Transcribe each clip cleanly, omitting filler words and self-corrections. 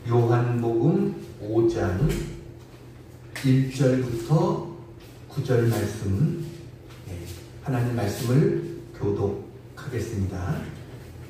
요한복음 5장 1절부터 9절 말씀, 하나님 말씀을 교독하겠습니다.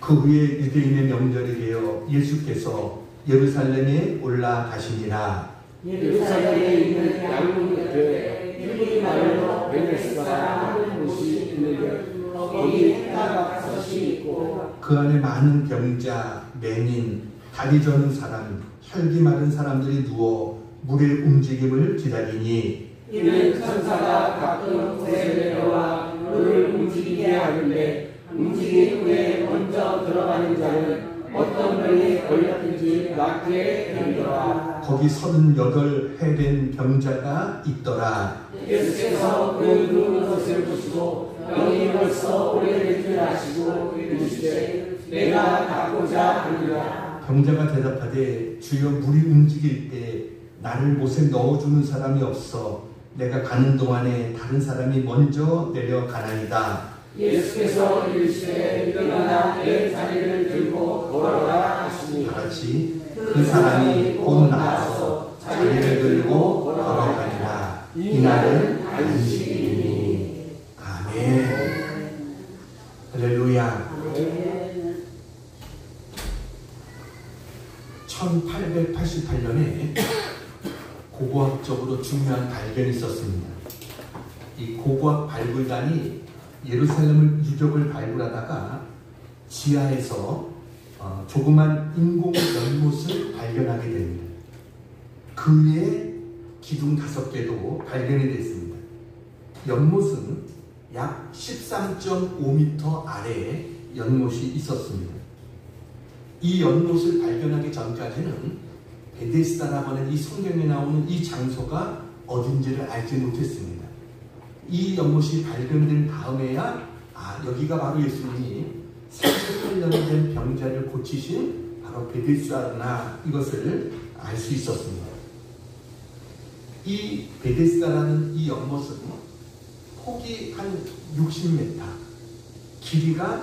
그 후에 유대인의 명절이 되어 예수께서 예루살렘에 올라가시니라. 예루살렘에 있는 양문교회에 힐리 말로 베데스다 하는 곳이 있는데 거기 해가섯이 있고 그 안에 많은 병자, 맹인, 다리 저는 사람, 혈기 마른 사람들이 누워 물의 움직임을 기다리니 이는 천사가 가끔 곳에 내려와 물을 움직이게 하는데 움직인 후에 먼저 들어가는 자는 어떤 병이 걸렸든지 낫게 되더라. 거기 38해 된 병자가 있더라. 예수께서 그 누운 것을 보시고 병이 벌써 오래된 줄 아시고 이르시되 내가 가고자 하느라. 병자가 대답하되 주여 물이 움직일 때 나를 못에 넣어주는 사람이 없어 내가 가는 동안에 다른 사람이 먼저 내려가나이다. 예수께서 이르시되 일어나 내 자리를 들고 걸어라 하시니 다같이 그 사람이 곧 나와서 자리를 들고 걸어가니라. 이날은 안식일이니. 아멘. 할렐루야. 1888년에 고고학적으로 중요한 발견이 있었습니다. 이 고고학 발굴단이 예루살렘을 유적을 발굴하다가 지하에서 조그만 인공 연못을 발견하게 됩니다. 그 위에 기둥 5개도 발견이 됐습니다. 연못은 약 13.5m 아래에 연못이 있었습니다. 이 연못을 발견하기 전까지는 베데스다라고 하는 이 성경에 나오는 이 장소가 어딘지를 알지 못했습니다. 이 연못이 발견된 다음에야 여기가 바로 예수님이 38년 된 병자를 고치신 바로 베데스다구나, 이것을 알 수 있었습니다. 이 베데스다라는 이 연못은 폭이 한 60m, 길이가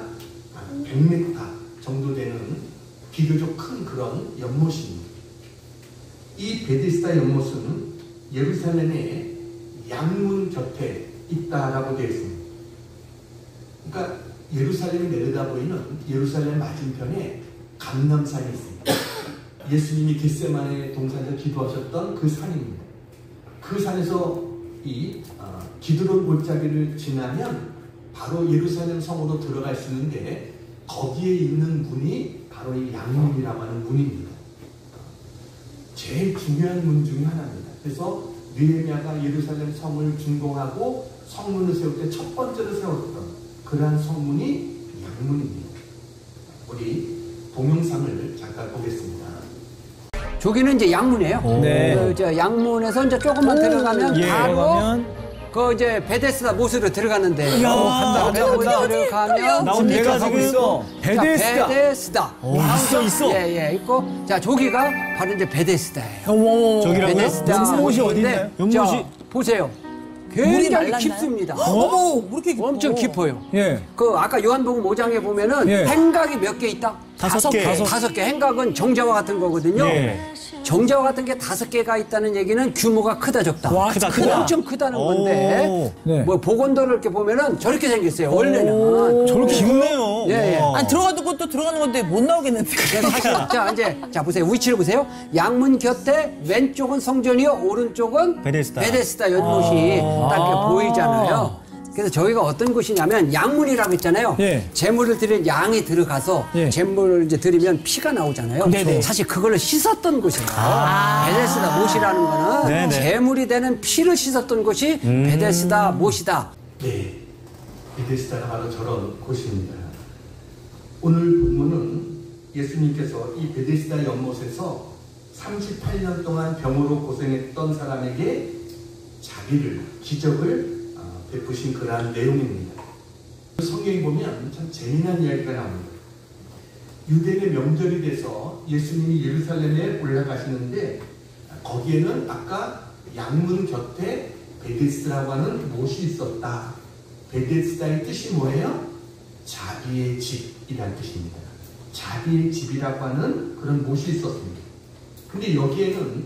한 100m 정도 되는 비교적 큰 그런 연못입니다. 이 베데스다 연못은 예루살렘의 양문 곁에 있다라고 되어 있습니다. 그러니까 예루살렘이 내려다 보이는 예루살렘 맞은편에 감람산이 있습니다. 예수님이 겟세마네 동산에서 기도하셨던 그 산입니다. 그 산에서 이 기드론 골짜기를 지나면 바로 예루살렘 성으로 들어갈 수 있는데 거기에 있는 문이 바로 이 양문이라고 하는 문입니다. 제일 중요한 문 중에 하나입니다. 그래서 느헤미야가 예루살렘 성을 준공하고 성문을 세울 때 첫 번째로 세웠던 그러한 성문이 양문입니다. 우리 동영상을 잠깐 보겠습니다. 저기는 이제 양문이에요. 네. 저 양문에서 이제 조금만 들어가면 예, 바로 들어가면 그 이제 베데스다 못으로 들어가는데. 간다. 들어가면 나 오늘 내가 지금 있어. 베데스다. 베데스다. 있어. 예, 있고. 자, 저기가 바로 이제 베데스다예요. 저기라고요? 베데스다. 연못이 어디 있나요? 연못이 보세요. 굉장히 깊습니다. 어머, 왜 이렇게 깊어? 엄청 깊어요. 예. 그 아까 요한복음 5장에 보면은 예. 행각이 몇 개 있다? 5개. 5개. 행각은 정자와 같은 거거든요. 예. 정자와 같은 게 5개가 있다는 얘기는 규모가 크다 적다. 와, 크다. 엄청 크다는 건데 네. 뭐 보건도를 이렇게 보면은 저렇게 생겼어요. 원래는 저렇게 깊네요. 예. 와. 아니, 들어가는 것도 들어가는 건데 못 나오겠는데. 사실 자 보세요. 위치를 보세요. 양문 곁에 왼쪽은 성전이요, 오른쪽은 베데스다. 연못이 딱 이렇게 보이잖아요. 그래서 저희가 어떤 곳이냐면 양문이라고 했잖아요. 예. 제물을 드린 양이 들어가서 예. 제물을 이제 드리면 피가 나오잖아요. 네네. 사실 그걸 씻었던 곳이에요. 베데스다 못이라는 거는 네네. 제물이 되는 피를 씻었던 곳이 베데스다 못이다. 네, 베데스다가 바로 저런 곳입니다. 오늘 본문은 예수님께서 이 베데스다 연못에서 38년 동안 병으로 고생했던 사람에게 자비를, 기적을 베푸신 그러한 내용입니다. 성경에 보면 참 재미난 이야기가 나옵니다. 유대인의 명절이 돼서 예수님이 예루살렘에 올라가시는데 거기에는 아까 양문 곁에 베데스다라고 하는 못이 있었다. 베데스다의 뜻이 뭐예요? 자비의 집이라는 뜻입니다. 자비의 집이라고 하는 그런 못이 있었습니다. 근데 여기에는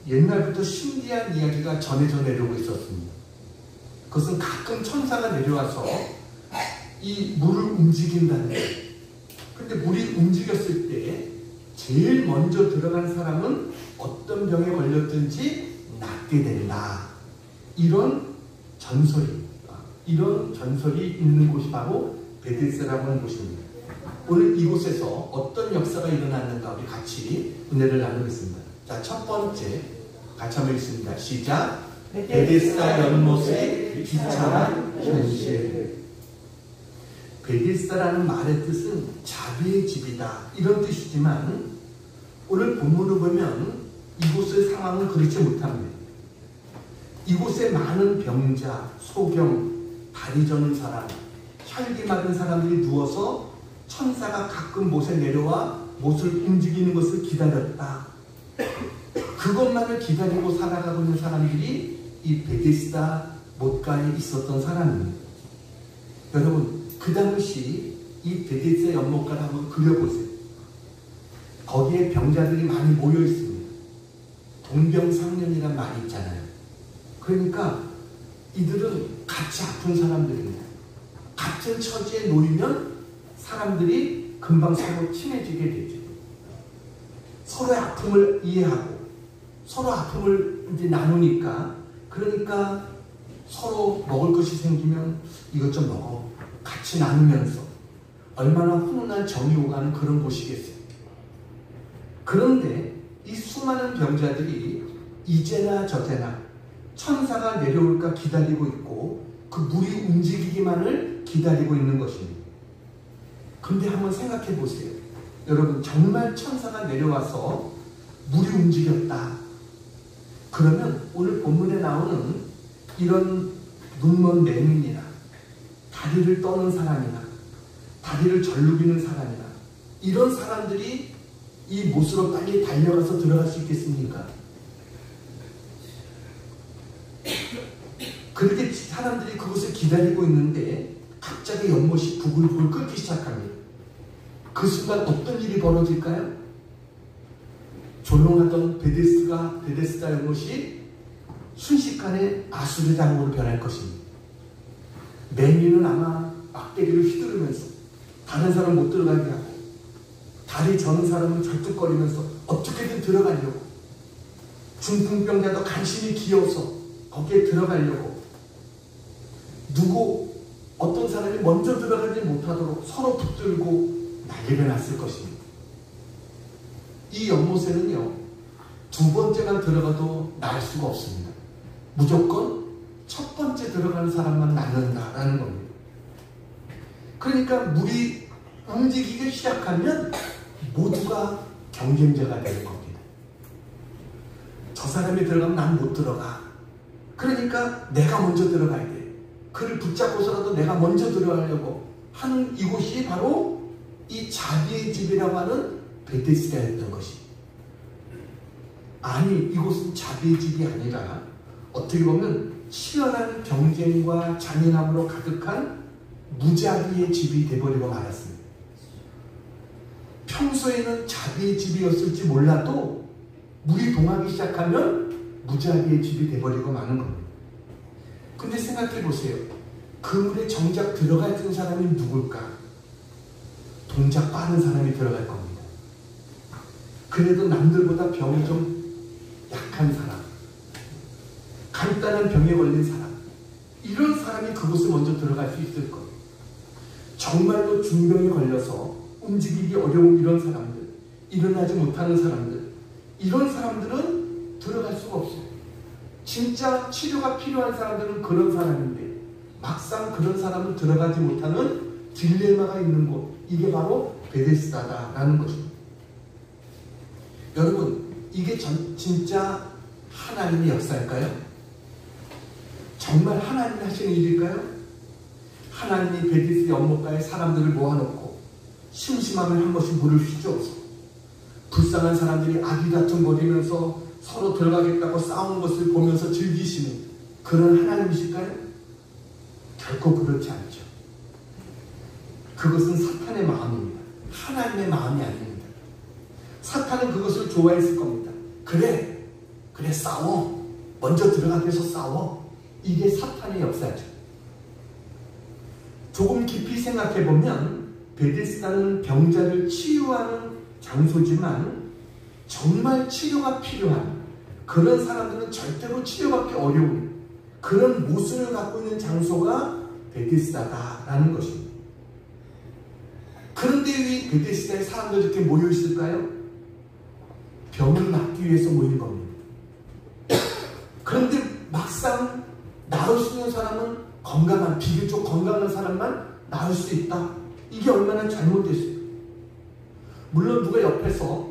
옛날부터 신기한 이야기가 전해져 내려오고 있었습니다. 그것은 가끔 천사가 내려와서 이 물을 움직인다는 거예요. 근데 물이 움직였을 때 제일 먼저 들어간 사람은 어떤 병에 걸렸든지 낫게 된다. 이런 전설이 있는 곳이 바로 베데스다라고 하는 곳입니다. 오늘 이곳에서 어떤 역사가 일어났는가 우리 같이 은혜를 나누겠습니다. 자, 첫 번째 같이 한번 읽습니다. 시작. 베데스다 연못의 비참한 현실. 베데스다라는 말의 뜻은 자비의 집이다 이런 뜻이지만 오늘 본문을 보면 이곳의 상황은 그렇지 못합니다. 이곳에 많은 병자, 소경, 다리 저는 사람, 혈기 막은 사람들이 누워서 천사가 가끔 못에 내려와 못을 움직이는 것을 기다렸다. 그것만을 기다리고 살아가고 있는 사람들이 이 베데스다 못가에 있었던 사람입니다. 여러분, 그 당시 이 베데스다 연못가를 한번 그려보세요. 거기에 병자들이 많이 모여 있습니다. 동병상련이란 말이 있잖아요. 그러니까 이들은 같이 아픈 사람들입니다. 같은 처지에 놓이면 사람들이 금방 서로 친해지게 되죠. 서로의 아픔을 이해하고 서로 아픔을 이제 나누니까 그러니까 서로 먹을 것이 생기면 이것 좀 먹어. 같이 나누면서 얼마나 훈훈한 정이 오가는 그런 곳이겠어요. 그런데 이 수많은 병자들이 이제나 저제나 천사가 내려올까 기다리고 있고 그 물이 움직이기만을 기다리고 있는 것입니다. 근데 한번 생각해 보세요. 여러분, 정말 천사가 내려와서 물이 움직였다. 그러면 오늘 본문에 나오는 이런 눈먼 맹인이나 다리를 떠는 사람이나 다리를 절룩이는 사람이나 이런 사람들이 이 못으로 빨리 달려가서 들어갈 수 있겠습니까? 그렇게 사람들이 그것을 기다리고 있는데 갑자기 연못이 부글부글 끓기 시작합니다. 그 순간 어떤 일이 벌어질까요? 조용하던 베데스다 연못이 순식간에 아수르 장으로 변할 것입니다. 맹인은 아마 막대기를 휘두르면서 다른 사람 못 들어가게 하고 다리 저는 사람은 절뚝거리면서 어떻게든 들어가려고 중풍병자도 간신히 기어서 거기에 들어가려고 어떤 사람이 먼저 들어가지 못하도록 서로 붙들고 난리가 났을 것입니다. 이 연못에는요, 두 번째만 들어가도 날 수가 없습니다. 무조건 첫 번째 들어가는 사람만 낫는다라는 겁니다. 그러니까 물이 움직이기 시작하면 모두가 경쟁자가 되는 겁니다. 저 사람이 들어가면 난 못 들어가. 그러니까 내가 먼저 들어가야 돼. 그를 붙잡고서라도 내가 먼저 들어가려고 하는 이곳이 바로 이 자비의 집이라고 하는 베데스다였던 것이. 아니, 이곳은 자비의 집이 아니라 어떻게 보면 치열한 경쟁과 잔인함으로 가득한 무자비의 집이 되어버리고 말았습니다. 평소에는 자비의 집이었을지 몰라도 물이 동하기 시작하면 무자비의 집이 되어버리고 마는 겁니다. 근데 생각해 보세요. 그 물에 정작 들어갈 수 있는 사람이 누굴까? 동작 빠른 사람이 들어갈 겁니다. 그래도 남들보다 병이 좀 약한 사람, 간단한 병에 걸린 사람, 이런 사람이 그곳에 먼저 들어갈 수 있을 거예요. 정말로 중병에 걸려서 움직이기 어려운 이런 사람들, 일어나지 못하는 사람들, 이런 사람들은 들어갈 수가 없어요. 진짜 치료가 필요한 사람들은 그런 사람인데 막상 그런 사람은 들어가지 못하는 딜레마가 있는 곳, 이게 바로 베데스다다라는 것입니다. 여러분, 이게 진짜 하나님의 역사일까요? 정말 하나님이 하시는 일일까요? 하나님이 베데스다 연못가에 사람들을 모아놓고 심심하면 한 번씩 물을 휘저어서 불쌍한 사람들이 아기다툼거리면서 서로 들어가겠다고 싸우는 것을 보면서 즐기시는 그런 하나님이실까요? 결코 그렇지 않죠. 그것은 사탄의 마음입니다. 하나님의 마음이 아닙니다. 사탄은 그것을 좋아했을 겁니다. 그래 싸워. 먼저 들어가기 위해서 싸워. 이게 사탄의 역사죠. 조금 깊이 생각해보면 베데스다는 병자를 치유하는 장소지만 정말 치료가 필요한 그런 사람들은 절대로 치료받기 어려운 그런 모순을 갖고 있는 장소가 베데스다다라는 것입니다. 그런데 왜 베데스다에 사람들이 이렇게 모여 있을까요? 병을 낫기 위해서 모이는 겁니다. 그런데 막상 나을 수 있는 사람은 비교적 건강한 사람만 나을 수 있다. 이게 얼마나 잘못됐어요. 물론 누가 옆에서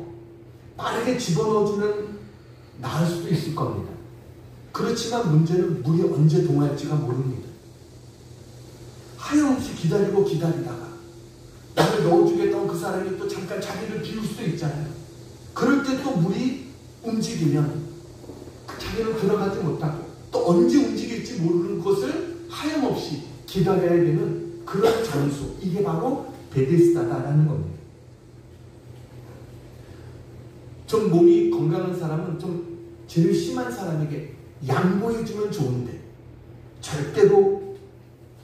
빠르게 집어넣어주면 나을 수도 있을 겁니다. 그렇지만 문제는 물이 언제 동할지가 모릅니다. 하염없이 기다리다가 나를 넣어주겠다고 그 사람이 또 잠깐 자리를 비울 수도 있잖아요. 그럴 때 또 물이 움직이면 자기는 들어가지 못하고 또 언제 움직일지 모르는 것을 하염없이 기다려야 되는 그런 장소, 이게 바로 베데스다다라는 겁니다. 좀 몸이 건강한 사람은 좀 제일 심한 사람에게 양보해주면 좋은데 절대로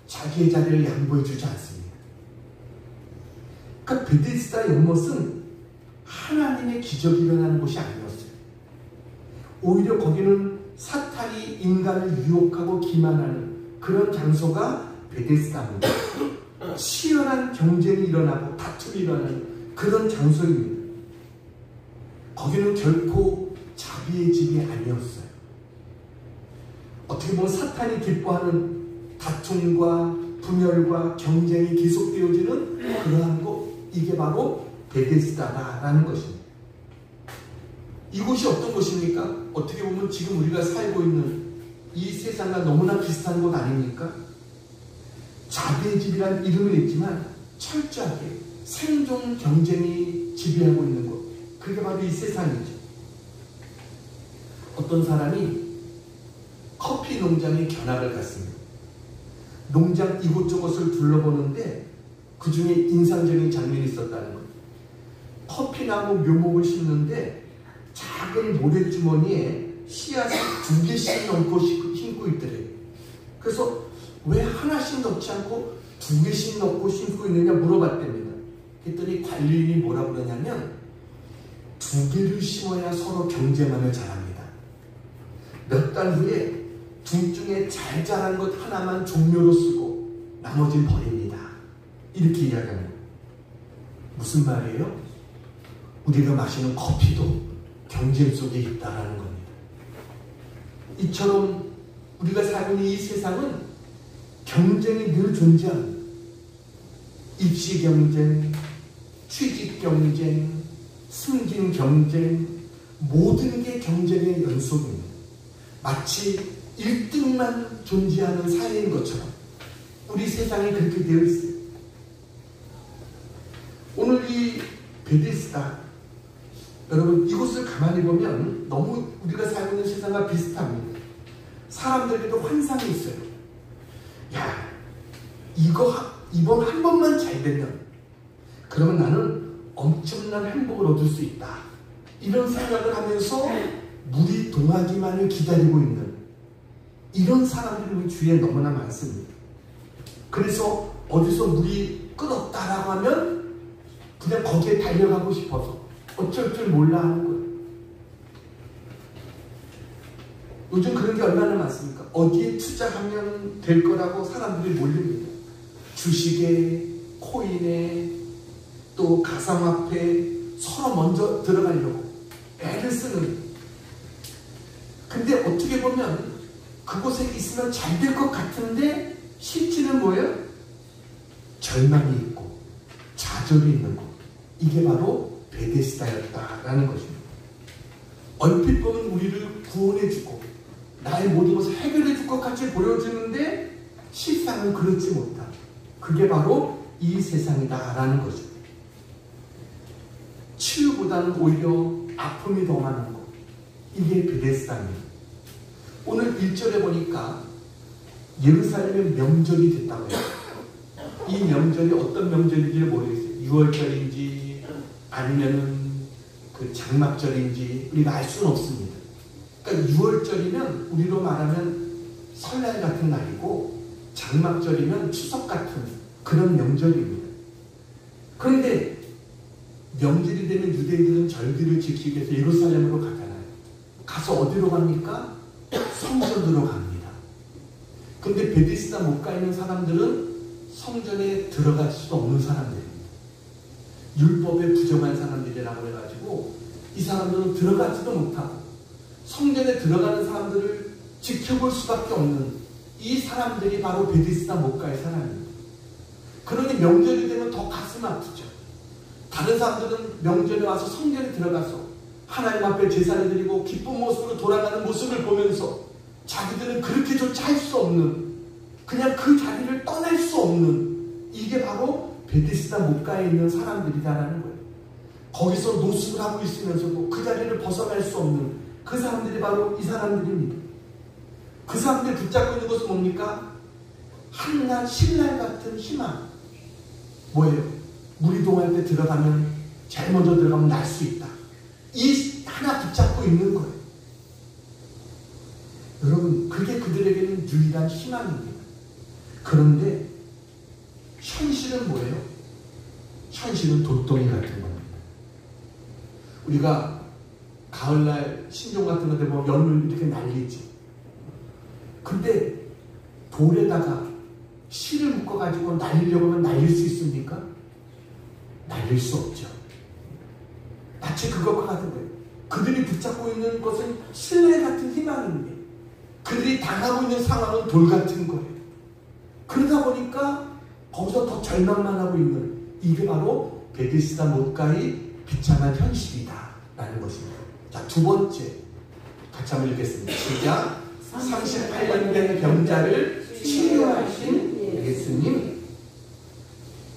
자기의 자리를 양보해주지 않습니다. 그러니까 베데스다 연못은 하나님의 기적이 일어나는 곳이 아니었어요. 오히려 거기는 사탄이 인간을 유혹하고 기만하는 그런 장소가 베데스다입니다. 치열한 경쟁이 일어나고 다툼이 일어나는 그런 장소입니다. 거기는 결코 자비의 집이 아니었어요. 어떻게 보면 사탄이 기뻐하는 다툼과 분열과 경쟁이 계속되어지는 그러한 곳, 이게 바로 베데스다다라는 것입니다. 이곳이 어떤 곳입니까? 어떻게 보면 지금 우리가 살고 있는 이 세상과 너무나 비슷한 곳 아닙니까? 자비의 집이라는 이름은 있지만 철저하게 생존 경쟁이 지배하고 있는 곳, 그게 바로 이 세상이죠. 어떤 사람이 커피 농장에 견학을 갔습니다. 농장 이곳저곳을 둘러보는데 그 중에 인상적인 장면이 있었다는 거예요. 커피나무 묘목을 심는데 작은 모래주머니에 씨앗을 2개씩 넣고 심고 있더래요. 그래서 왜 하나씩 넣지 않고 2개씩 넣고 심고 있느냐 물어봤답니다. 그랬더니 관리인이 뭐라 그러냐면 2개를 심어야 서로 경쟁하며 자랍니다. 몇 달 후에 둘 중에 잘 자란 것 하나만 종묘로 쓰고 나머지는 버립니다. 이렇게 이야기하는 거예요. 무슨 말이에요? 우리가 마시는 커피도 경쟁 속에 있다라는 겁니다. 이처럼 우리가 살고 있는 이 세상은 경쟁이 늘 존재합니다. 입시 경쟁, 취직 경쟁, 승진 경쟁, 모든 게 경쟁의 연속입니다. 마치 1등만 존재하는 사회인 것처럼 우리 세상이 그렇게 되어 있어요. 오늘 이 베데스다, 여러분 이곳을 가만히 보면 너무 우리가 살고 있는 세상과 비슷합니다. 사람들에게도 환상이 있어요. 야, 이번 한 번만 잘 되면 그러면 나는 엄청난 행복을 얻을 수 있다. 이런 생각을 하면서 물이 동하기만을 기다리고 있는 이런 사람들이 우리 주위에 너무나 많습니다. 그래서 어디서 물이 끊었다라고 하면 그냥 거기에 달려가고 싶어서 어쩔 줄 몰라 하는 거예요. 요즘 그런 게 얼마나 많습니까? 어디에 투자하면 될 거라고 사람들이 몰립니다. 주식에, 코인에, 또 가상화폐에 서로 먼저 들어가려고 애를 쓰는. 근데 어떻게 보면 그곳에 있으면 잘 될 것 같은데 실제는 뭐예요? 절망이 있고 좌절이 있는 곳. 이게 바로 베데스다였다라는 것입니다. 얼핏 보면 우리를 구원해주고 나의 모든 것을 해결해줄 것 같이 보여지는데 실상은 그렇지 못한, 그게 바로 이 세상이다라는 거죠. 치유보다는 오히려 아픔이 더 많은 것, 이게 베데스다입니다. 오늘 1절에 보니까 예루살렘에 명절이 됐다고 해요. 이 명절이 어떤 명절인지 모르겠어요. 6월절인지 아니면은 그 장막절인지 우리가 알 수는 없습니다. 그러니까 6월절이면 우리로 말하면 설날 같은 날이고 장막절이면 추석 같은 그런 명절입니다. 그런데 명절이 되면 유대인들은 절기를 지키기 위해서 예루살렘으로 가잖아요. 가서 어디로 갑니까? 성전으로 갑니다. 근데 베데스다 못 가 있는 사람들은 성전에 들어갈 수도 없는 사람들입니다. 율법에 부정한 사람들이라고 해가지고 이 사람들은 들어가지도 못하고 성전에 들어가는 사람들을 지켜볼 수밖에 없는 이 사람들이 바로 베데스다 못 가의 사람입니다. 그러니 명절이 되면 더 가슴 아프죠. 다른 사람들은 명절에 와서 성전에 들어가서 하나님 앞에 제사를 드리고 기쁜 모습으로 돌아가는 모습을 보면서 자기들은 그렇게조차 할 수 없는, 그냥 그 자리를 떠날 수 없는, 이게 바로 베데스다 목가에 있는 사람들이다라는 거예요. 거기서 노숙을 하고 있으면서도 그 자리를 벗어날 수 없는 그 사람들이 바로 이 사람들입니다. 그 사람들이 붙잡고 있는 것은 뭡니까? 한낮 신날 같은 희망. 뭐예요? 물이 동할 때 들어가면, 제일 먼저 들어가면 날 수 있다. 이 하나 붙잡고 있는 거예요. 여러분, 그게 그들에게는 유일한 희망입니다. 그런데 현실은 뭐예요? 현실은 돌덩이 같은 겁니다. 우리가 가을날 신종 같은 데 보면 연을 이렇게 날리죠. 근데 돌에다가 실을 묶어가지고 날리려고 하면 날릴 수 있습니까? 날릴 수 없죠. 마치 그것과 같은 거예요. 그들이 붙잡고 있는 것은 신뢰 같은 희망인데 그들이 당하고 있는 상황은 돌 같은 거예요. 그러다 보니까 거기서 더 절망만 하고 있는, 이게 바로 베데스다 못가의 비참한 현실이다 라는 것입니다. 자, 두 번째 같이 한번 읽겠습니다. 시작. 38년 된 병자를 치료하신 예수님.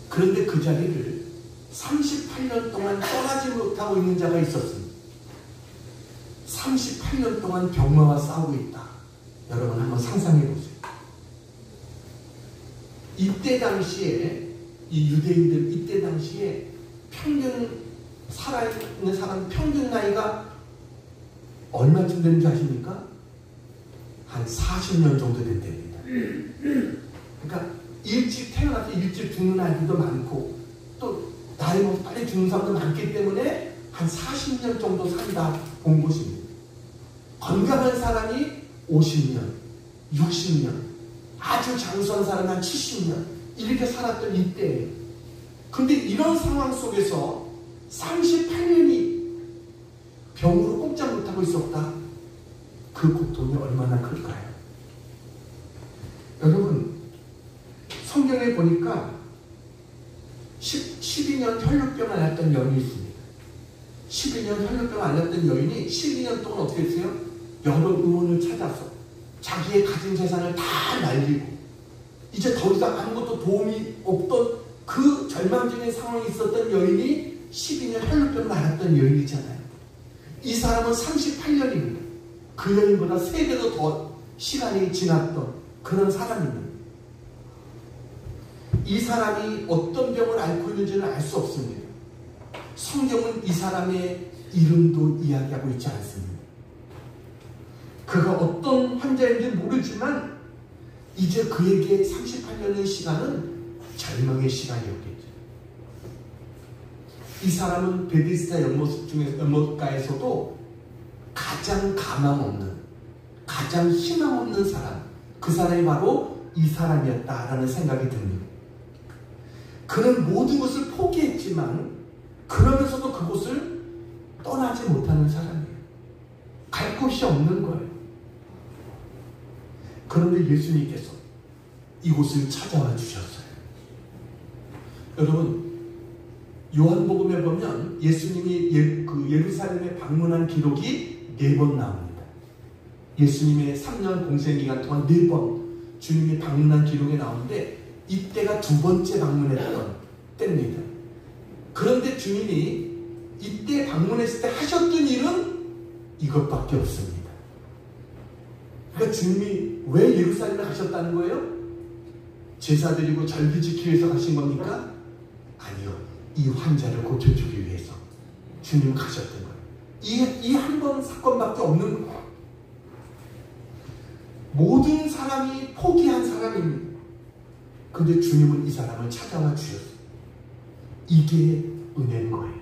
그런데 그 자리를 38년 동안 떠나지 못하고 있는 자가 있었습니다. 38년 동안 병마와 싸우고 있다. 여러분 한번 상상해 보세요. 이때 당시에 이 유대인들, 이때 당시에 평균 살아있는 사람 평균 나이가 얼마쯤 되는 줄 아십니까? 한 40년 정도 된답니다. 그러니까 일찍 태어나서 일찍 죽는 아이들도 많고 또 나이 먹어서 빨리 죽는 사람도 많기 때문에 한 40년 정도 산다 본 것입니다. 건강한 사람이 50년, 60년, 아주 장수한 사람이 한 70년 이렇게 살았던 이때예요. 근데 이런 상황 속에서 38년이 병으로 꼼짝 못하고 있었다. 그 고통이 얼마나 클까요? 여러분, 성경에 보니까 12년 혈루병을 앓았던 여인이 있습니다. 12년 혈루병을 앓았던 여인이 12년 동안 어떻게 했어요? 여러 의원을 찾아서 자기의 가진 재산을 다 날리고 이제 더 이상 아무것도 도움이 없던 그 절망적인 상황에 있었던 여인이 12년 혈루병을 앓았던 여인이잖아요. 이 사람은 38년입니다. 그 여인보다 3배도 더 시간이 지났던 그런 사람입니다. 이 사람이 어떤 병을 앓고 있는지는 알 수 없습니다. 성경은 이 사람의 이름도 이야기하고 있지 않습니다. 그가 어떤 환자인지 모르지만 이제 그에게 38년의 시간은 절망의 시간이었겠죠. 이 사람은 베데스다 연못가에서도 가장 가망 없는, 가장 희망 없는 사람, 그 사람이 바로 이 사람이었다라는 생각이 듭니다. 그는 모든 것을 포기했지만 그러면서도 그곳을 떠나지 못하는 사람이에요. 갈 곳이 없는 거예요. 그런데 예수님께서 이곳을 찾아와 주셨어요. 여러분, 요한복음에 보면 예수님이 예루살렘에 방문한 기록이 4번 나옵니다. 예수님의 3년 공생기간 동안 4번 주님이 방문한 기록이 나오는데 이때가 2번째 방문했던 때입니다. 그런데 주님이 이때 방문했을 때 하셨던 일은 이것밖에 없습니다. 그러니까 주님이 왜 예루살렘에 가셨다는 거예요? 제사 드리고 절기 지키기 위해서 가신 겁니까? 아니요. 이 환자를 고쳐주기 위해서 주님은 가셨던 거예요. 이 한 번 사건밖에 없는 거예요. 모든 사람이 포기한 사람입니다. 근데 주님은 이 사람을 찾아와 주셨어요. 이게 은혜인 거예요.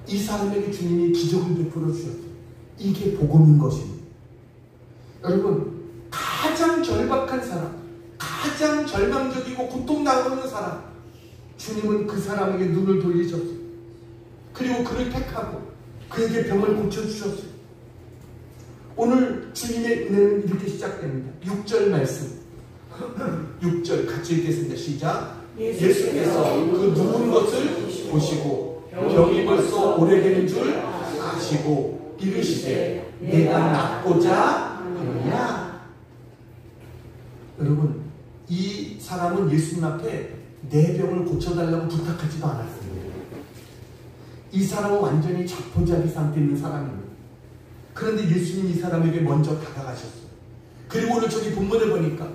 이 사람에게 주님이 기적을 베풀어 주셨어요. 이게 복음인 것입니다. 여러분, 가장 절박한 사람, 가장 절망적이고 고통당하는 사람, 주님은 그 사람에게 눈을 돌리셨어요. 그리고 그를 택하고 그에게 병을 고쳐주셨어요. 오늘 주님의 은혜는 이렇게 시작됩니다. 6절 말씀 6절 같이 읽겠습니다. 시작. 예수께서 그 누운 것을 보시고 병이 벌써 오래되는 줄 아시고 이르시되 내가 낫고자 하느냐. 여러분, 이 사람은 예수님 앞에 내 병을 고쳐달라고 부탁하지도 않았습니다. 이 사람은 완전히 자포자기 상태에 있는 사람입니다. 그런데 예수님이 이 사람에게 먼저 다가가셨어요. 그리고 오늘 저기 본문을 보니까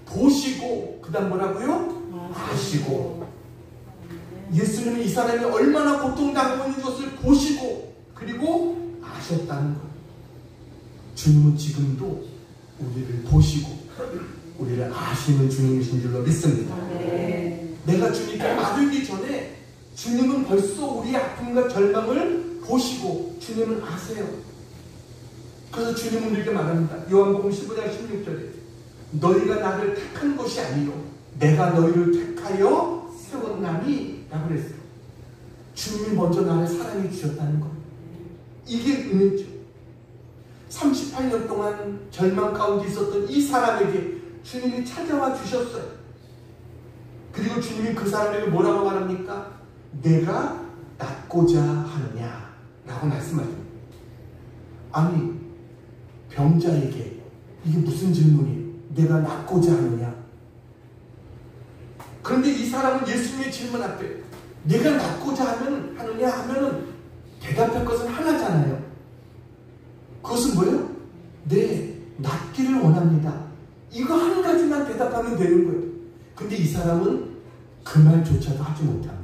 보시고 그 다음 뭐라고요? 아시고. 예수님은 이 사람이 얼마나 고통당하고 있는 것을 보시고 그리고 아셨다는 거예요. 주님은 지금도 우리를 보시고 우리를 아시는 주님이신 줄로 믿습니다. 내가 주님께 말하기 전에 주님은 벌써 우리의 아픔과 절망을 보시고 주님은 아세요. 그래서 주님은 이렇게 말합니다. 요한복음 15장 16절에 너희가 나를 택한 것이 아니요 내가 너희를 택하여 세웠나니 라고 그랬어요. 주님이 먼저 나를 사랑해 주셨다는 거예요. 이게 은혜죠. 38년 동안 절망 가운데 있었던 이 사람에게 주님이 찾아와 주셨어요. 그리고 주님이 그 사람에게 뭐라고 말합니까? 내가 낫고자 하느냐 라고 말씀하십니다. 아니, 병자에게 이게 무슨 질문이에요? 내가 낫고자 하느냐? 그런데 이 사람은 예수님의 질문 앞에 내가 낫고자 하느냐 하면은 대답할 것은 하나잖아요. 그것은 뭐예요? 네, 낫기를 원합니다. 이거 한 가지만 대답하면 되는 거예요. 근데 이 사람은 그 말조차도 하지 못합니다.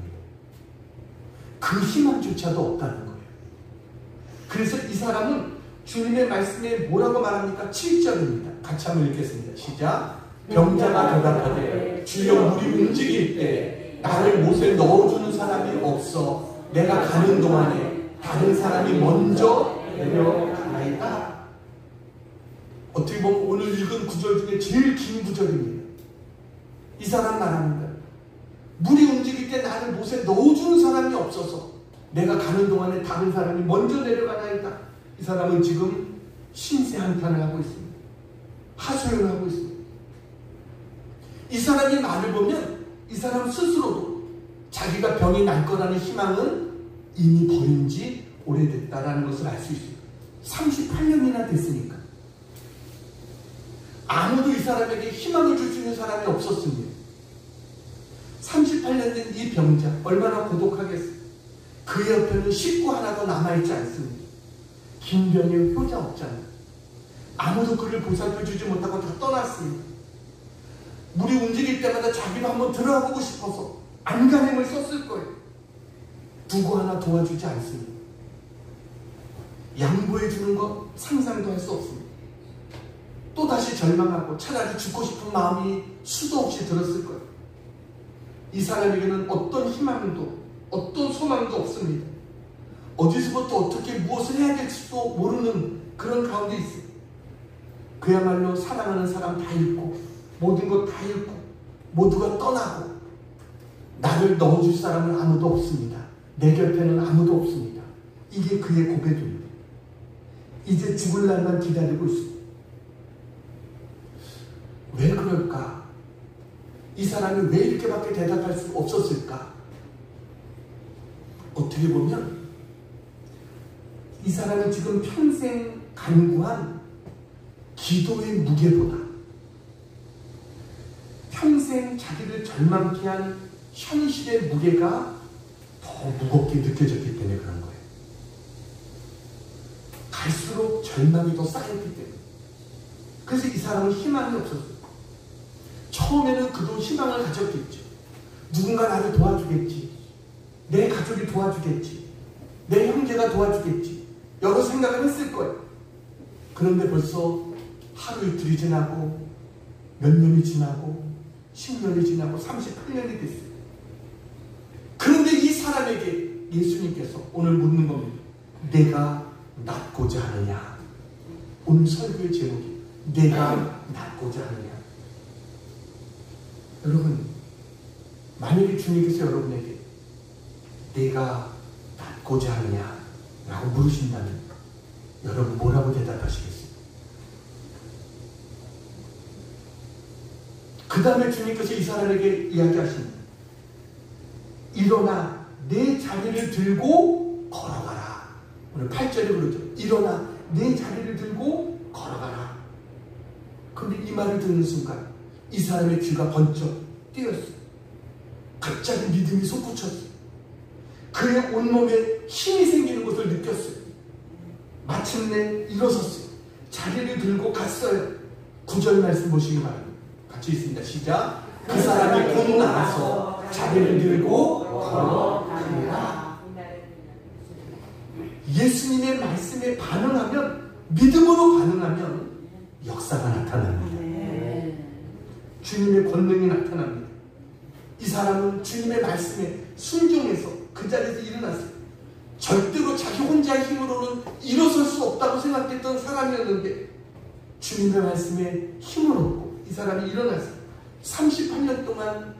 그 희망조차도 없다는 거예요. 그래서 이 사람은 주님의 말씀에 뭐라고 말합니까? 7절입니다. 같이 한번 읽겠습니다. 시작. 병자가 대답하되 주여 물이 움직일 때 나를 못에 넣어주는 사람이 없어 내가 가는 동안에 다른 사람이 먼저 내려가나이다. 어떻게 보면 오늘 읽은 구절 중에 제일 긴 구절입니다. 이 사람 말합니다. 물이 움직일 때 나를 못에 넣어주는 사람이 없어서 내가 가는 동안에 다른 사람이 먼저 내려가나이다. 이 사람은 지금 신세한탄을 하고 있습니다. 하소연을 하고 있습니다. 이 사람의 말을 보면 이 사람 스스로도 자기가 병이 날 거라는 희망은 이미 버린 지 오래됐다라는 것을 알 수 있습니다. 38년이나 됐으니까. 아무도 이 사람에게 희망을 줄 수 있는 사람이 없었습니다. 38년 된 이 병자 얼마나 고독하겠어요. 그 옆에는 식구 하나도 남아있지 않습니다. 김병의 효자 없잖아요. 아무도 그를 보살펴주지 못하고 다 떠났습니다. 물이 움직일 때마다 자기도 한번 들어가보고 싶어서 안간힘을 썼을 거예요. 누구 하나 도와주지 않습니다. 양보해주는 것 상상도 할 수 없습니다. 또다시 절망하고 차라리 죽고 싶은 마음이 수도 없이 들었을 거예요. 이 사람에게는 어떤 희망도 어떤 소망도 없습니다. 어디서부터 어떻게 무엇을 해야 될지도 모르는 그런 가운데 있어요. 그야말로 사랑하는 사람 다 잃고 모든 것 다 잃고 모두가 떠나고 나를 넣어줄 사람은 아무도 없습니다. 내 곁에는 아무도 없습니다. 이게 그의 고백입니다. 이제 죽을 날만 기다리고 있습니다. 왜 그럴까? 이 사람이 왜 이렇게밖에 대답할 수 없었을까? 어떻게 보면 이 사람이 지금 평생 간구한 기도의 무게보다 평생 자기를 절망케 한 현실의 무게가 더 무겁게 느껴졌기 때문에 그런 거예요. 갈수록 절망이 더 쌓였기 때문에. 그래서 이 사람은 희망이 없었어요. 처음에는 그도 희망을 가졌겠죠. 누군가 나를 도와주겠지. 내 가족이 도와주겠지. 내 형제가 도와주겠지. 여러 생각을 했을 거예요. 그런데 벌써 하루 이틀이 지나고 몇 년이 지나고 10년이 지나고 38년이 됐어요. 그런데 이 사람에게 예수님께서 오늘 묻는 겁니다. 내가 낫고자 하느냐? 오늘 설교의 제목이 내가 낫고자 하느냐? 여러분, 만약에 주님께서 여러분에게 내가 낫고자 하느냐? 라고 물으신다면 여러분 뭐라고 대답하시겠어요? 그 다음에 주님께서 이 사람에게 이야기하십니다. 일어나 내 자리를 들고 걸어가라. 오늘 8절에 그러죠. 일어나 내 자리를 들고 걸어가라. 그런데 이 말을 듣는 순간 이 사람의 귀가 번쩍 뜨였어요. 갑자기 믿음이 솟구쳤어요. 그의 온몸에 힘이 생기는 것을 느꼈어요. 마침내 일어섰어요. 자리를 들고 갔어요. 9절 말씀 보시기 바랍니다. 같이 있습니다. 시작. 그 사람이 곧 나와서 자리를 들고 걸어가니라. 예수님의 말씀에 반응하면, 믿음으로 반응하면 역사가 나타납니다. 주님의 권능이 나타납니다. 이 사람은 주님의 말씀에 순종해서 그 자리에서 일어났어요. 절대로 자기 혼자의 힘으로는 일어설 수 없다고 생각했던 사람이었는데 주님의 말씀에 힘을 얻고 이 사람이 일어났어요. 38년 동안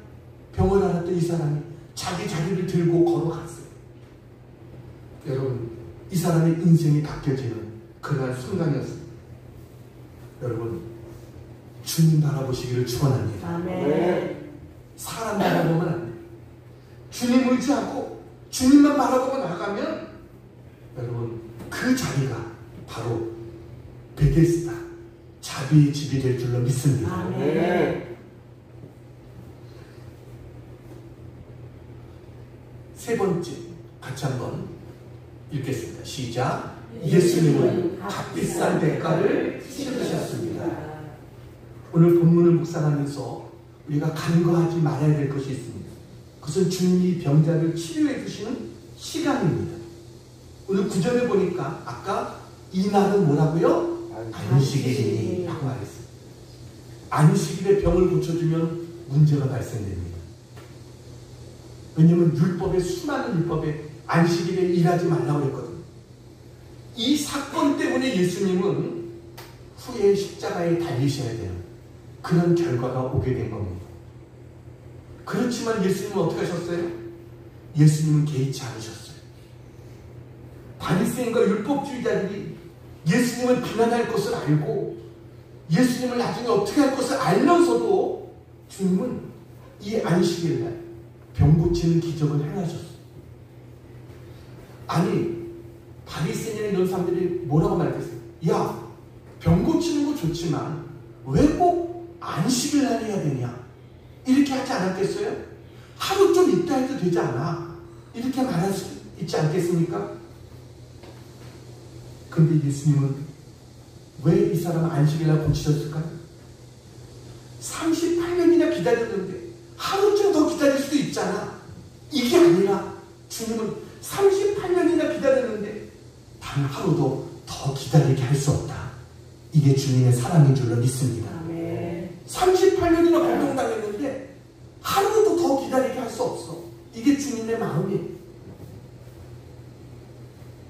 병을 앓았던 이 사람이 자기 자리를 들고 걸어갔어요. 여러분, 이 사람의 인생이 바뀌어지는 그날 순간이었습니다. 여러분, 주님 바라보시기를 축원합니다. 아멘. 사람 바라보면 안 돼요. 주님 의지하고 주님만 바라보고 나가면 여러분 그 자리가 바로 베데스다, 자비의 집이 될 줄로 믿습니다. 아멘. 세 번째 같이 한번 읽겠습니다. 시작. 예수님은 값비싼 대가를 치르셨습니다. 오늘 본문을 묵상하면서 우리가 간과하지 말아야 될 것이 있습니다. 그것은 주님이 병자를 치료해 주시는 시간입니다. 오늘 9절에 보니까 아까 이 날은 뭐라고요? 안식일이니 라고 말했어요. 안식일에 병을 고쳐주면 문제가 발생됩니다. 왜냐하면 율법에, 수많은 율법에 안식일에 일하지 말라고 했거든요. 이 사건 때문에 예수님은 후에 십자가에 달리셔야 되는 그런 결과가 오게 된 겁니다. 그렇지만 예수님은 어떻게 하셨어요? 예수님은 개의치 않으셨어요. 바리새인과 율법주의자들이 예수님을 비난할 것을 알고 예수님을 나중에 어떻게 할 것을 알면서도 주님은 이 안식일날 병 고치는 기적을 행하셨어요. 아니, 바리새인이나 이런 사람들이 뭐라고 말했어요? 야, 병 고치는 거 좋지만 왜 꼭 안식일날 해야 되냐? 이렇게 하지 않았겠어요? 하루 좀 있다 해도 되지 않아? 이렇게 말할 수 있지 않겠습니까? 근데 예수님은 왜 이 사람을 안식일날 고치셨을까요? 38년이나 기다렸는데 하루쯤 더 기다릴 수도 있잖아. 이게 아니라 주님은 38년이나 기다렸는데 단 하루도 더 기다리게 할 수 없다. 이게 주님의 사랑인 줄로 믿습니다. 38년이나 고통당했는데 하루도 더 기다리게 할 수 없어. 이게 주님의 마음이에요.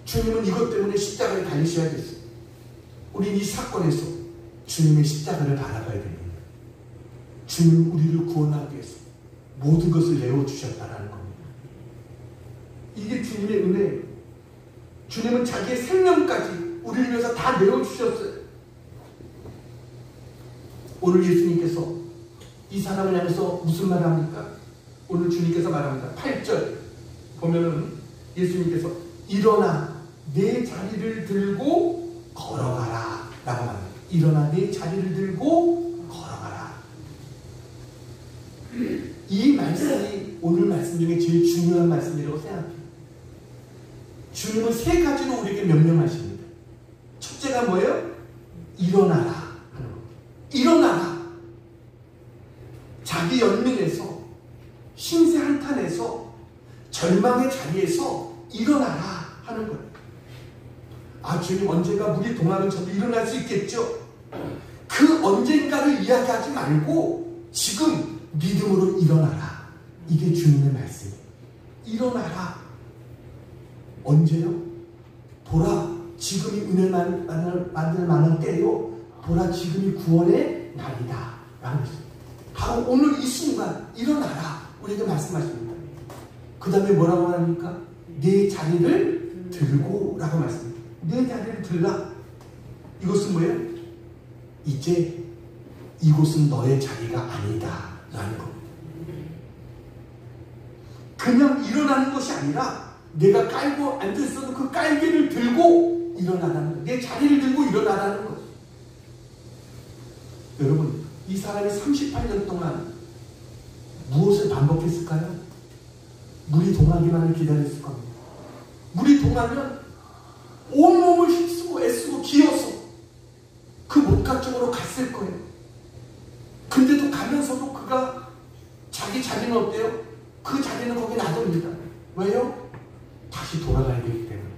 주님은 이것 때문에 십자가에 달리셔야겠어요. 우린 이 사건에서 주님의 십자가를 바라봐야 됩니다. 주님 우리를 구원하기 위해서 모든 것을 내어주셨다는 겁니다. 이게 주님의 은혜예요. 주님은 자기의 생명까지 우리를 위해서 다 내어주셨어요. 오늘 예수님께서 이 사람을 향해서 무슨 말을 합니까? 오늘 주님께서 말합니다. 8절 보면은 예수님께서 일어나 내 자리를 들고 걸어가라 라고 말합니다. 일어나 내 자리를 들고 걸어가라. 이 말씀이 오늘 말씀 중에 제일 중요한 말씀이라고 생각해요. 주님은 세 가지로 우리에게 명령하십니다. 첫째가 뭐예요? 일어나라. 일어나라. 자기 연민에서, 신세 한탄에서, 절망의 자리에서 일어나라 하는 거예요. 주님 언젠가 물이 동하면 저도 일어날 수 있겠죠. 그 언젠가를 이야기하지 말고 지금 믿음으로 일어나라. 이게 주님의 말씀이에요. 일어나라. 언제요? 보라, 지금이 은혜 만들 만한 때요. 보라, 지금이 구원의 날이다. 라는 것입니다. 바로 오늘 이 순간 일어나라. 우리에게 말씀하십니다. 그 다음에 뭐라고 합니까? 내 자리를 들고 라고 말씀합니다. 내 자리를 들라. 이것은 뭐예요? 이제 이곳은 너의 자리가 아니다 라는 겁니다. 그냥 일어나는 것이 아니라 내가 깔고 앉아있어도 그 깔개를 들고 일어나라는 거예요. 내 자리를 들고 일어나라는 거예요. 여러분, 이 사람이 38년 동안 무엇을 반복했을까요? 물이 동하기만을 기다렸을 겁니다. 물이 동하면 온몸을 힘쓰고 애쓰고 기어서 그 못갈 쪽으로 갔을 거예요. 근데도 가면서도 그가 자기 자리는 어때요? 그 자리는 거기 놔둡니다. 왜요? 다시 돌아가야 되기 때문에.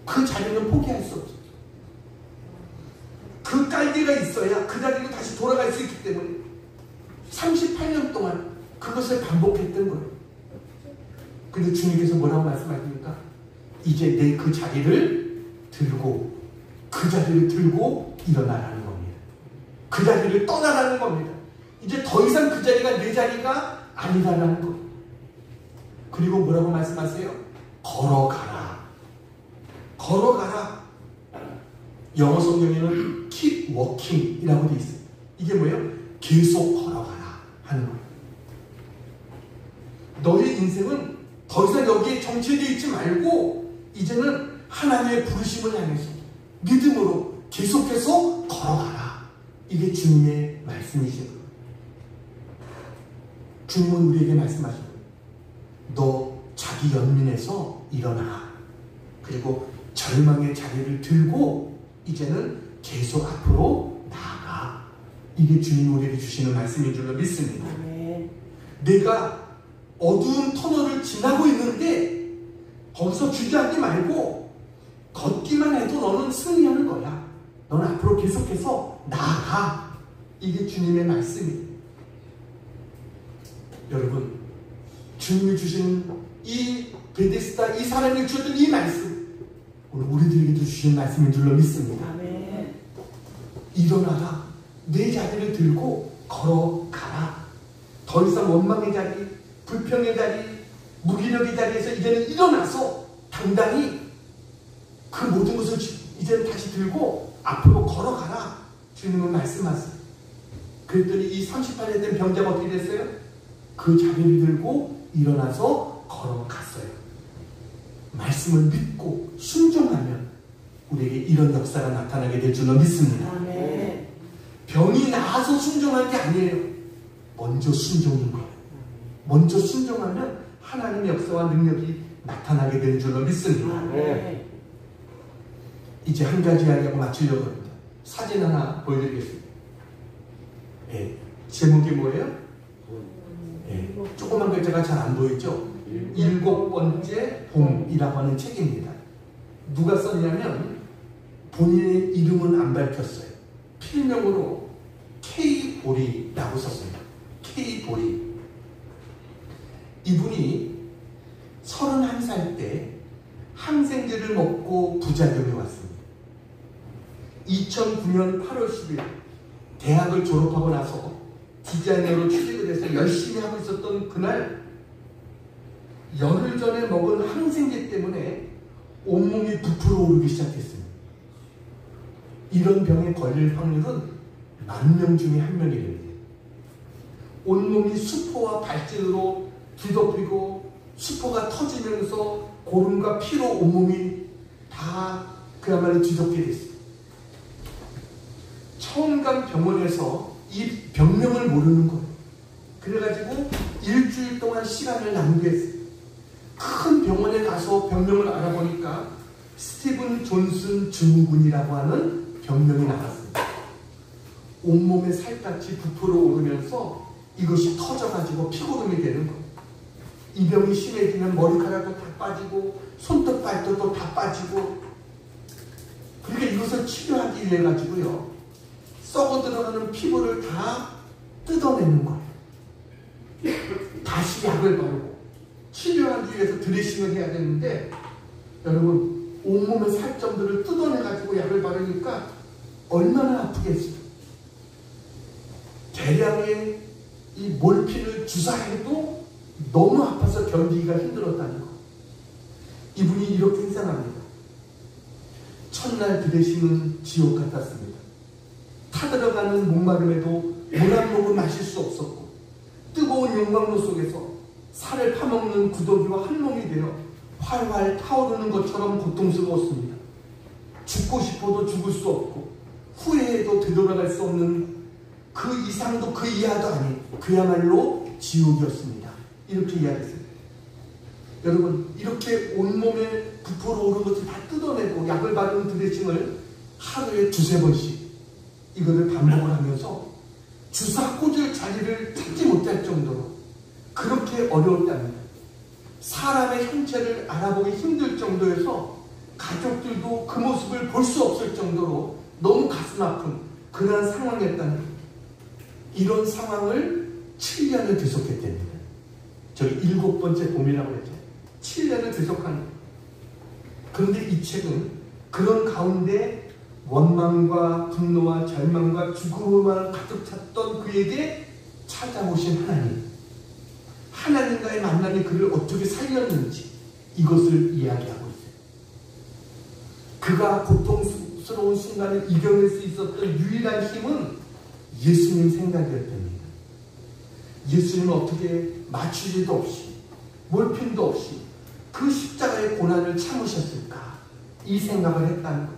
그 자리는 포기할 수 없어요. 그 깔개가 있어야 그 자리로 다시 돌아갈 수 있기 때문에 38년 동안 그것을 반복했던 거예요. 근데 주님께서 뭐라고 말씀하십니까? 이제 내 그 자리를 들고 그 자리를 들고 일어나라는 겁니다. 그 자리를 떠나라는 겁니다. 이제 더 이상 그 자리가 내 자리가 아니라는 것. 그리고 뭐라고 말씀하세요? 걸어가라. 걸어가라. 영어 성경에는 keep walking 이라고 되어 있어요. 이게 뭐예요? 계속 걸어가라 하는 거예요. 너의 인생은 더 이상 여기에 정체되어 있지 말고 이제는 하나님의 부르심을 향해서 믿음으로 계속해서 걸어가라. 이게 주님의 말씀이신 거예요. 주님은 우리에게 말씀하신 거예요. 너 자기 연민에서 일어나. 그리고 절망의 자리를 들고 이제는 계속 앞으로 나아가. 이게 주님 우리에게 주시는 말씀인 줄로 믿습니다. 내가 어두운 터널을 지나고 있는데 거기서 주저앉지 말고 걷기만 해도 너는 승리하는 거야. 너는 앞으로 계속해서 나아가. 이게 주님의 말씀이에요. 여러분, 주님이 주시는 이 베데스다, 이 사람이 주셨던 이 말씀, 오늘 우리들에게도 주신 말씀인 줄로 믿습니다. 아멘. 일어나라. 내 자리를 들고 걸어가라. 더 이상 원망의 자리, 불평의 자리, 무기력의 자리에서 이제는 일어나서 당당히 그 모든 것을 이제는 다시 들고 앞으로 걸어가라. 주님은 말씀하세요. 그랬더니 이 38년 된 병자가 어떻게 됐어요? 그 자리를 들고 일어나서 걸어갔어요. 말씀을 믿고 순종하면 우리에게 이런 역사가 나타나게 될 줄로 믿습니다. 아멘. 병이 나아서 순종한 게 아니에요. 먼저 순종인 거예요. 먼저 순종하면 하나님의 역사와 능력이 나타나게 되는 줄로 믿습니다. 아멘. 이제 한 가지 이야기하고 마치려고 합니다. 사진 하나 보여드리겠습니다. 예, 제목이 뭐예요? 예, 조그만 글자가 잘 안 보이죠? 7번째 봄이라고 하는 책입니다. 누가 썼냐면 본인의 이름은 안 밝혔어요. 필명으로 K보리라고 썼습니다. K보리. 이분이 31살 때 항생제를 먹고 부작용이 왔습니다. 2009년 8월 10일 대학을 졸업하고 나서 디자이너로 취직을 해서 열심히 하고 있었던 그날 열흘 전에 먹은 항생제 때문에 온몸이 부풀어 오르기 시작했습니다. 이런 병에 걸릴 확률은 10,000명 중에 1명이 됩니다. 온몸이 수포와 발진으로 뒤덮이고 수포가 터지면서 고름과 피로 온몸이 다 그야말로 뒤덮게 됐습니다. 처음 간 병원에서 이 병명을 모르는 거예요. 그래가지고 일주일 동안 시간을 낭비했어요. 큰 병원에 가서 병명을 알아보니까 스티븐 존슨 증후군이라고 하는 병명이 나왔습니다. 온몸에 살갗이 부풀어 오르면서 이것이 터져가지고 피고름이 되는 거예요. 이 병이 심해지면 머리카락도 다 빠지고 손톱 발톱도 다 빠지고 그런데 이것을 치료하기 위해 가지고요, 썩어 들어가는 피부를 다 뜯어내는 거예요. 다시 약을 바르고 치료하기 위해서 드레싱을 해야 되는데, 여러분 온몸의 살점들을 뜯어내 가지고 약을 바르니까 얼마나 아프겠어요. 대량의 이 몰핀을 주사해도 너무 아파서 견디기가 힘들었다는 거. 이분이 이렇게 생각합니다. 첫날 드레싱은 지옥 같았습니다. 타들어가는 목마름에도 물 한 모금 마실 수 없었고, 뜨거운 용광로 속에서 살을 파먹는 구더기와 한 몸이 되어 활활 타오르는 것처럼 고통스러웠습니다. 죽고 싶어도 죽을 수 없고, 후회해도 되돌아갈 수 없는 그 이상도 그 이하도 아닌 그야말로 지옥이었습니다. 이렇게 이야기했습니다. 여러분, 이렇게 온몸에 부풀어 오른 것을 다 뜯어내고 약을 바르는 드레싱을 하루에 2-3번씩 이거를 반복을 하면서 주사 꽂을 자리를 찾지 못할 정도로 그렇게 어려웠답니다. 사람의 형체를 알아보기 힘들 정도여서 가족들도 그 모습을 볼 수 없을 정도로 너무 가슴 아픈 그러한 상황이었다는 겁니다. 이런 상황을 7년을 계속했답니다. 저기 7번째 봄이라고 했죠. 7년을 계속하는 거예요. 그런데 이 책은 그런 가운데 원망과 분노와 절망과 죽음만 가득 찼던 그에게 찾아오신 하나님과의 만남이 그를 어떻게 살렸는지 이것을 이야기하고 있어요. 그가 고통스러운 순간을 이겨낼 수 있었던 유일한 힘은 예수님 생각이었답니다. 예수님은 어떻게 맞추지도 없이 몰핀도 없이 그 십자가의 고난을 참으셨을까? 이 생각을 했다는 것.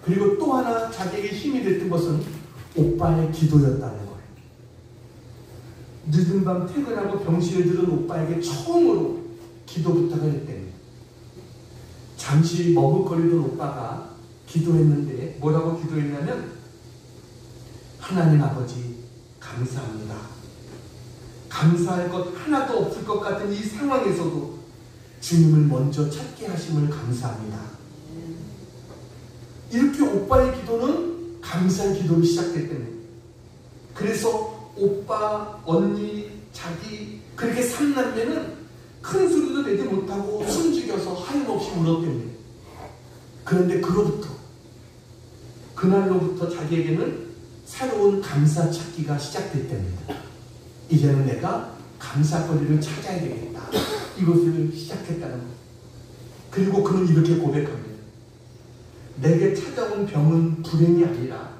그리고 또 하나 자기에게 힘이 됐던 것은 오빠의 기도였다는 거예요. 늦은 밤 퇴근하고 병실에 들은 오빠에게 처음으로 기도 부탁을 했답니다. 잠시 머뭇거리던 오빠가 기도했는데 뭐라고 기도했냐면, 하나님 아버지 감사합니다. 감사할 것 하나도 없을 것 같은 이 상황에서도 주님을 먼저 찾게 하심을 감사합니다. 이렇게 오빠의 기도는 감사의 기도로 시작됐답니다. 그래서 오빠, 언니, 자기 그렇게 3남매는 큰 소리도 내지 못하고 숨죽여서 하염없이 울었답니다. 그런데 그날로부터 자기에게는 새로운 감사 찾기가 시작됐답니다. 이제는 내가 감사거리를 찾아야 되겠다. 이것을 시작했다는 것. 그리고 그는 이렇게 고백합니다. 내게 찾아온 병은 불행이 아니라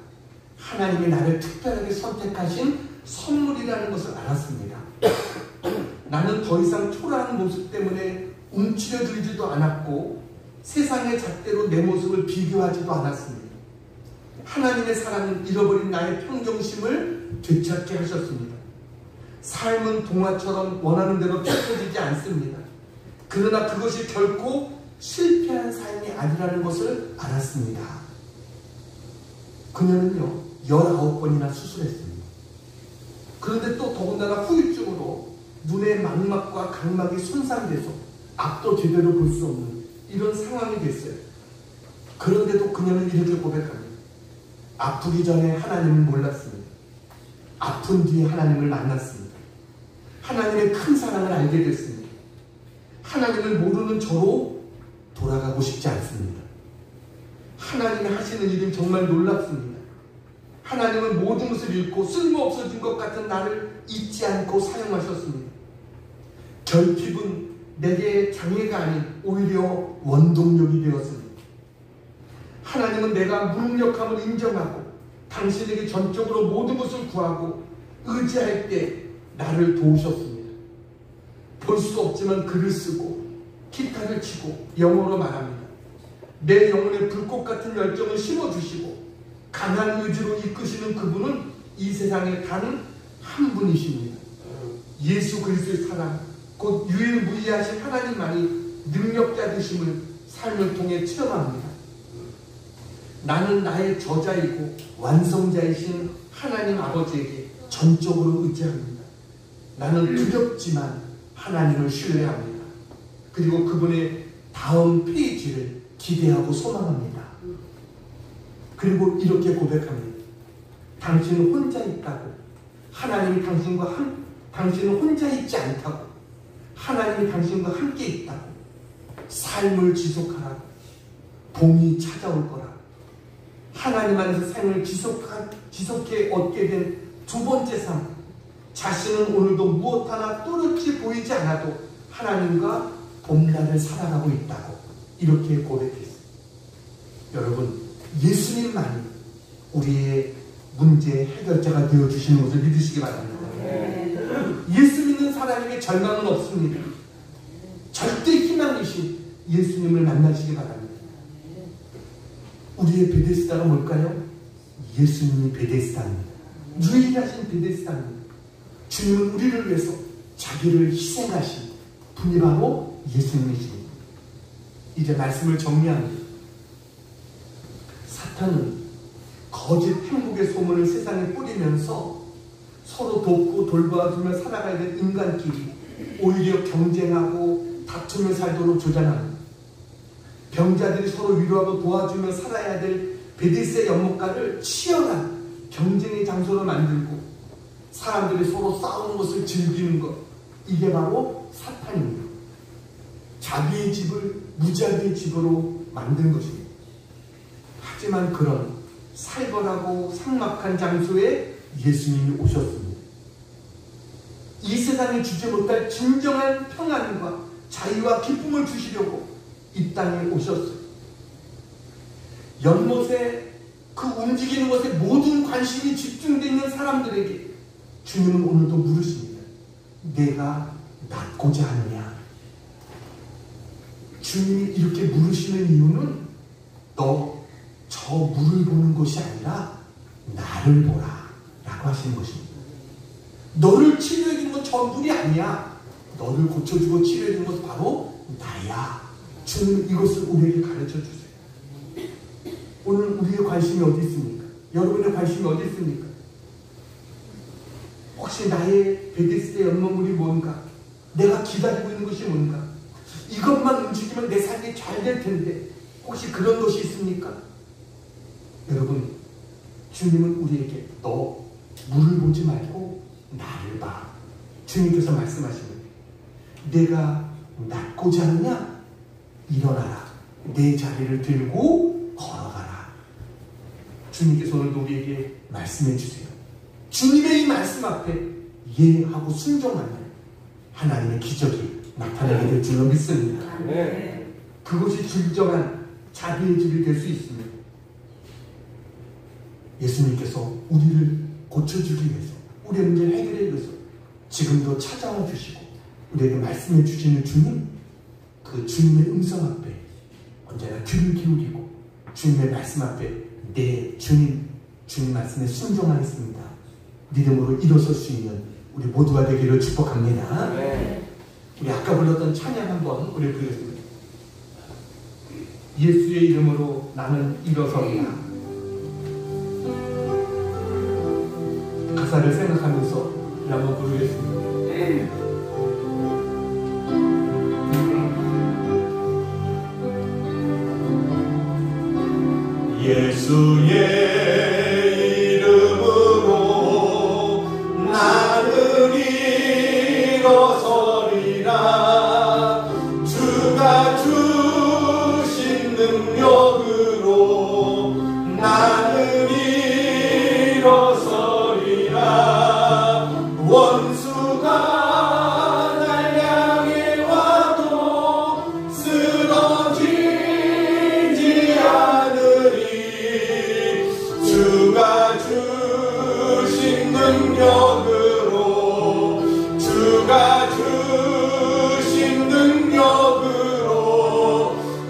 하나님이 나를 특별하게 선택하신 선물이라는 것을 알았습니다. 나는 더 이상 초라한 모습 때문에 움츠려들지도 않았고 세상의 잣대로 내 모습을 비교하지도 않았습니다. 하나님의 사랑은 잃어버린 나의 평정심을 되찾게 하셨습니다. 삶은 동화처럼 원하는 대로 펼쳐지지 않습니다. 그러나 그것이 결코 실패한 삶이 아니라는 것을 알았습니다. 그녀는요 19번이나 수술했습니다. 그런데 또 더군다나 후유증으로 눈의 망막과 각막이 손상돼서 앞도 제대로 볼 수 없는 이런 상황이 됐어요. 그런데도 그녀는 이렇게 고백합니다. 아프기 전에 하나님을 몰랐습니다. 아픈 뒤에 하나님을 만났습니다. 하나님의 큰 사랑을 알게 됐습니다. 하나님을 모르는 저로 돌아가고 싶지 않습니다. 하나님이 하시는 일은 정말 놀랍습니다. 하나님은 모든 것을 잃고 쓸모없어진 것 같은 나를 잊지 않고 사용하셨습니다. 결핍은 내게 장애가 아닌 오히려 원동력이 되었습니다. 하나님은 내가 무능력함을 인정하고 당신에게 전적으로 모든 것을 구하고 의지할 때 나를 도우셨습니다. 볼 수 없지만 글을 쓰고 기타를 치고 영어로 말합니다. 내 영혼에 불꽃 같은 열정을 심어주시고 강한 의지로 이끄시는 그분은 이 세상에 단 한 분이십니다. 예수 그리스도의 사랑, 곧 유일무이하신 하나님만이 능력자 되심을 삶을 통해 체험합니다. 나는 나의 저자이고 완성자이신 하나님 아버지에게 전적으로 의지합니다. 나는 두렵지만 하나님을 신뢰합니다. 그리고 그분의 다음 페이지를 기대하고 소망합니다. 그리고 이렇게 고백합니다. 당신은 혼자 있다고. 하나님이 당신은 혼자 있지 않다고. 하나님이 당신과 함께 있다고. 삶을 지속하라고. 봄이 찾아올 거라고. 하나님 안에서 삶을 지속해 얻게 된 두 번째 삶. 자신은 오늘도 무엇 하나 뚜렷이 보이지 않아도 하나님과 봄날을 살아가고 있다고 이렇게 고백했어요. 여러분, 예수님만이 우리의 문제 해결자가 되어주시는 것을 믿으시기 바랍니다. 예수 믿는 사람에게 절망은 없습니다. 절대 희망이신 예수님을 만나시기 바랍니다. 우리의 베데스다가 뭘까요? 예수님이 베데스다입니다. 유일하신 베데스다입니다. 주님은 우리를 위해서 자기를 희생하신 분이 바로 예수님이십니다. 이제 말씀을 정리합니다. 사탄은 거짓 행복의 소문을 세상에 뿌리면서 서로 돕고 돌봐주며 살아가야 될 인간끼리 오히려 경쟁하고 다투며 살도록 조장합니다. 병자들이 서로 위로하고 도와주며 살아야 될 베데스의 연못가를 치열한 경쟁의 장소로 만들고 사람들이 서로 싸우는 것을 즐기는 것, 이게 바로 사탄입니다. 자기의 집을 무자비의 집으로 만든 것입니다. 하지만 그런 살벌하고 삭막한 장소에 예수님이 오셨습니다. 이 세상에 주지 못할 진정한 평안과 자유와 기쁨을 주시려고 이 땅에 오셨어요. 연못에 그 움직이는 것에 모든 관심이 집중되어 있는 사람들에게 주님은 오늘도 물으십니다. 내가 낫고자 하느냐? 주님이 이렇게 물으시는 이유는 너 저 물을 보는 것이 아니라 나를 보라 라고 하시는 것입니다. 너를 치료해주는 건 저 물이 아니야. 너를 고쳐주고 치료해주는 것은 바로 나야. 주님은 이것을 우리에게 가르쳐 주세요. 오늘 우리의 관심이 어디 있습니까? 여러분의 관심이 어디 있습니까? 혹시 나의 베데스다 연못물이 뭔가? 내가 기다리고 있는 것이 뭔가? 이것만 움직이면 내 삶이 잘 될 텐데 혹시 그런 것이 있습니까? 여러분, 주님은 우리에게 너 물을 보지 말고 나를 봐. 주님께서 말씀하십니다. 내가 낫고자 하느냐? 일어나라. 내 자리를 들고 걸어가라. 주님께서 오늘도 우리에게 말씀해 주세요. 주님의 이 말씀 앞에 예하고 순종하면 하나님의 기적이 나타나게 될 줄로 믿습니다. 그것이 진정한 자비의 집이 될 수 있습니다. 예수님께서 우리를 고쳐주기 위해서, 우리의 문제를 해결하기 위해서 지금도 찾아와 주시고 우리에게 말씀해 주시는 주님, 그 주님의 음성 앞에 언제나 귀를 기울이고 주님의 말씀 앞에 내 주님 말씀에 순종하겠습니다. 믿음으로 일어설 수 있는 우리 모두가 되기를 축복합니다. 우리 아까 불렀던 찬양 한번 우리 부르겠습니다. 예수의 이름으로 나는 일어서리라. 가사를 생각하면서 한번 부르겠습니다. 예수의 이름으로 나는 일어서리라. 주가 주신 능력으로 나는 일어서리라. 원수가 날 향해 와도 쓰러지지 않으리. 주가 주신 능력으로, 주가 주신 능력으로,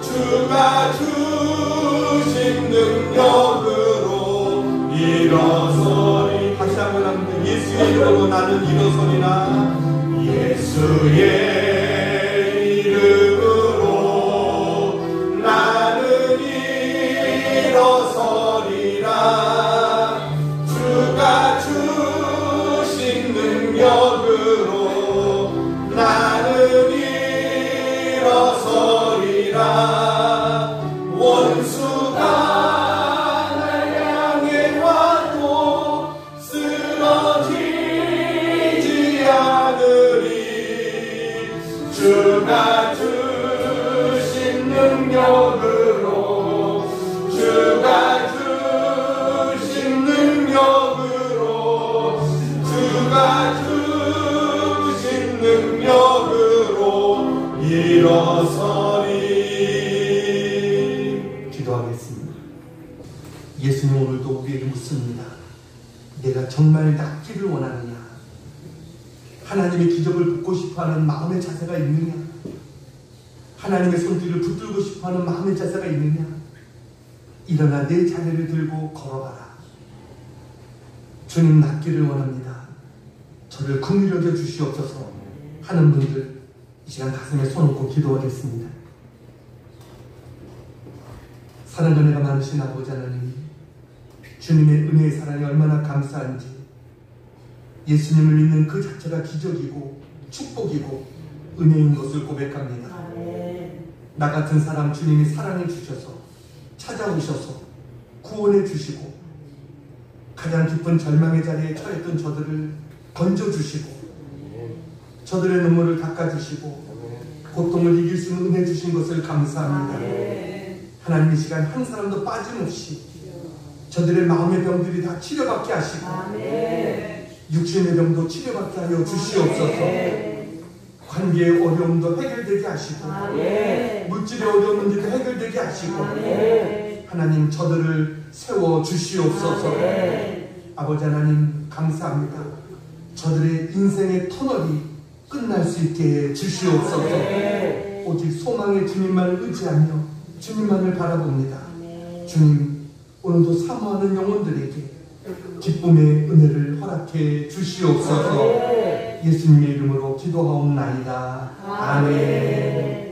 주가 주신 능력으로 일어서리. 다시 한번 합니다. 예수의 이름으로 나는 일어서리라. 예수의 이름으로 나는 일어서리라. 주가 주신 능력으로 나는 일어서리라. 원수가 날 기도하겠습니다. 예수님, 오늘도 우리에게 묻습니다. 내가 정말 낫기를 원하느냐? 하나님의 기적을 받고 싶어하는 마음의 자세가 있느냐? 하나님의 손길을 붙들고 싶어하는 마음의 자세가 있느냐? 일어나 내 자리를 들고 걸어가라. 주님, 낫기를 원합니다. 저를 긍휼히 여겨 주시옵소서 하는 분들, 이 시간 가슴에 손 얹고 기도하겠습니다. 사랑과 은혜가 많으신 아버지 하나님, 주님의 은혜의 사랑이 얼마나 감사한지, 예수님을 믿는 그 자체가 기적이고 축복이고 은혜인 것을 고백합니다. 나 같은 사람 주님이 사랑해 주셔서 찾아오셔서 구원해 주시고 가장 깊은 절망의 자리에 처했던 저들을 건져주시고 저들의 눈물을 닦아주시고 고통을 이길 수 있는 은혜 주신 것을 감사합니다. 하나님, 이 시간 한 사람도 빠짐없이 저들의 마음의 병들이 다 치료받게 하시고 육신의 병도 치료받게 하여 주시옵소서. 관계의 어려움도 해결되게 하시고 물질의 어려운 문제도 해결되게 하시고 하나님, 저들을 세워 주시옵소서. 아버지 하나님, 감사합니다. 저들의 인생의 터널이 끝날 수 있게 해 주시옵소서. 오직 소망의 주님만을 의지하며 주님만을 바라봅니다. 주님, 오늘도 사모하는 영혼들에게 기쁨의 은혜를 허락해 주시옵소서. 예수님의 이름으로 기도하옵나이다. 아멘.